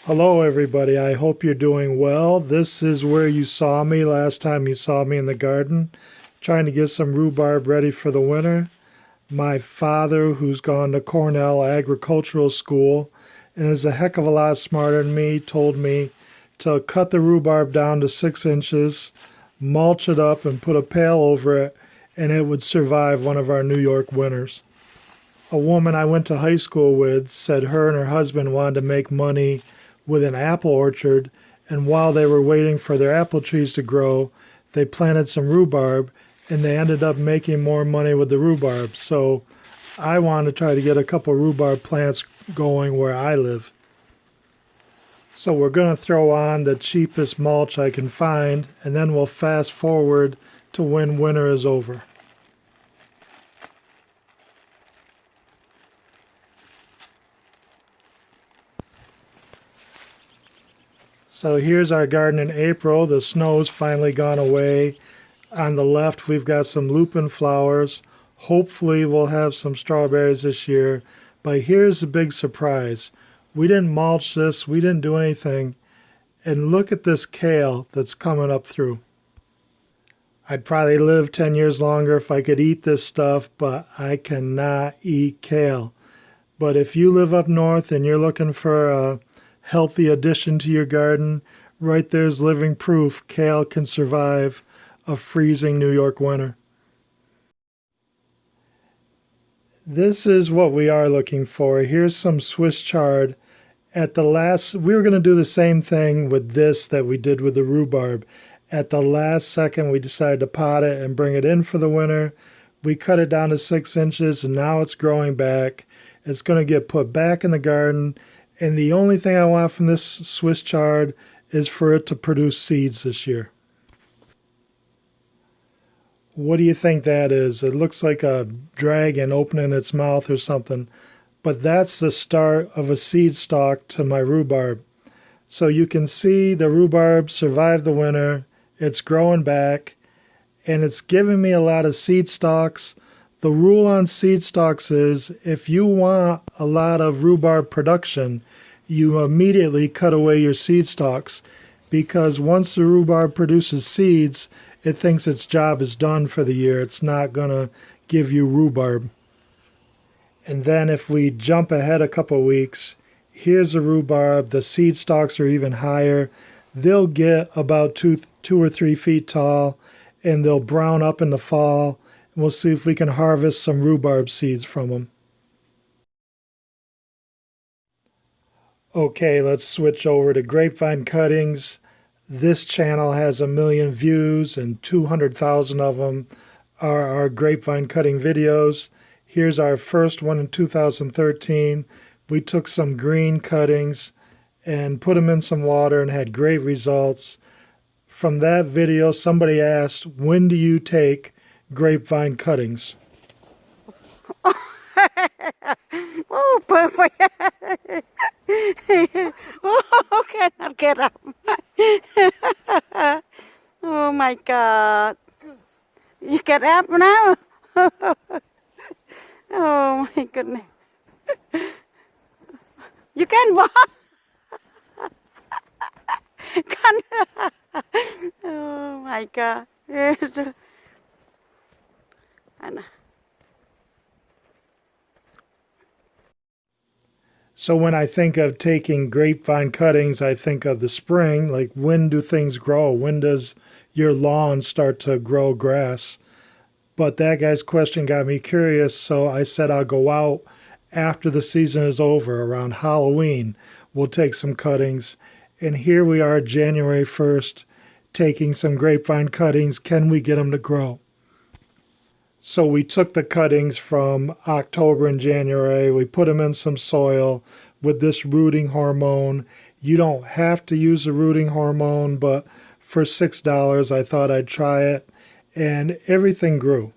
Hello everybody, I hope you're doing well. This is where you saw me last time you saw me in the garden, trying to get some rhubarb ready for the winter. My father, who's gone to Cornell Agricultural School and is a heck of a lot smarter than me, told me to cut the rhubarb down to 6 inches, mulch it up and put a pail over it, and it would survive one of our New York winters. A woman I went to high school with said her and her husband wanted to make money with an apple orchard, and while they were waiting for their apple trees to grow, they planted some rhubarb, and they ended up making more money with the rhubarb. So I want to try to get a couple rhubarb plants going where I live. So we're going to throw on the cheapest mulch I can find, and then we'll fast forward to when winter is over. So here's our garden in April. The snow's finally gone away. On the left, we've got some lupin flowers. Hopefully we'll have some strawberries this year. But here's the big surprise. We didn't mulch this. We didn't do anything. And look at this kale that's coming up through. I'd probably live 10 years longer if I could eat this stuff, but I cannot eat kale. But if you live up north and you're looking for a healthy addition to your garden, right there's living proof kale can survive a freezing New York winter. This is what we are looking for. Here's some Swiss chard. We were going to do the same thing with this that we did with the rhubarb. At the last second, we decided to pot it and bring it in for the winter. We cut it down to 6 inches, and now it's growing back. It's going to get put back in the garden. And the only thing I want from this Swiss chard is for it to produce seeds this year. What do you think that is? It looks like a dragon opening its mouth or something. But that's the start of a seed stalk to my rhubarb. So you can see the rhubarb survived the winter. It's growing back. And it's giving me a lot of seed stalks. The rule on seed stalks is if you want a lot of rhubarb production, you immediately cut away your seed stalks, because once the rhubarb produces seeds, it thinks its job is done for the year. It's not going to give you rhubarb. And then if we jump ahead a couple weeks, here's the rhubarb. The seed stalks are even higher. They'll get about 2 or 3 feet tall, and they'll brown up in the fall. We'll see if we can harvest some rhubarb seeds from them. Okay, let's switch over to grapevine cuttings. This channel has 1 million views, and 200,000 of them are our grapevine cutting videos. Here's our first one in 2013. We took some green cuttings and put them in some water and had great results. From that video, somebody asked, when do you take grapevine cuttings? Oh, perfect. Oh, cannot get up. Oh my God. You get up now? Oh my goodness. You can walk. Oh my God. So when I think of taking grapevine cuttings, I think of the spring. Like, when do things grow? When does your lawn start to grow grass? But that guy's question got me curious, so I said I'll go out after the season is over, around Halloween. We'll take some cuttings. And here we are, January 1st, taking some grapevine cuttings. Can we get them to grow? So we took the cuttings from October and January. We put them in some soil with this rooting hormone. You don't have to use the rooting hormone, but for $6, I thought I'd try it. And everything grew.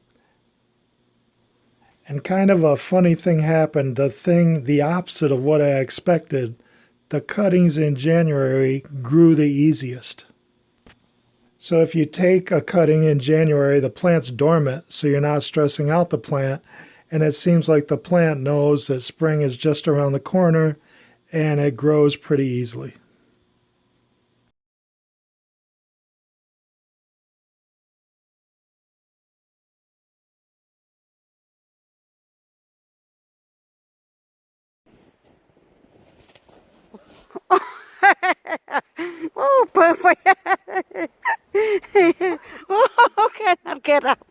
And kind of a funny thing happened. The opposite of what I expected. The cuttings in January grew the easiest. So if you take a cutting in January, the plant's dormant, so you're not stressing out the plant, and it seems like the plant knows that spring is just around the corner, and it grows pretty easily. Oh, perfect. Oh, cannot get up.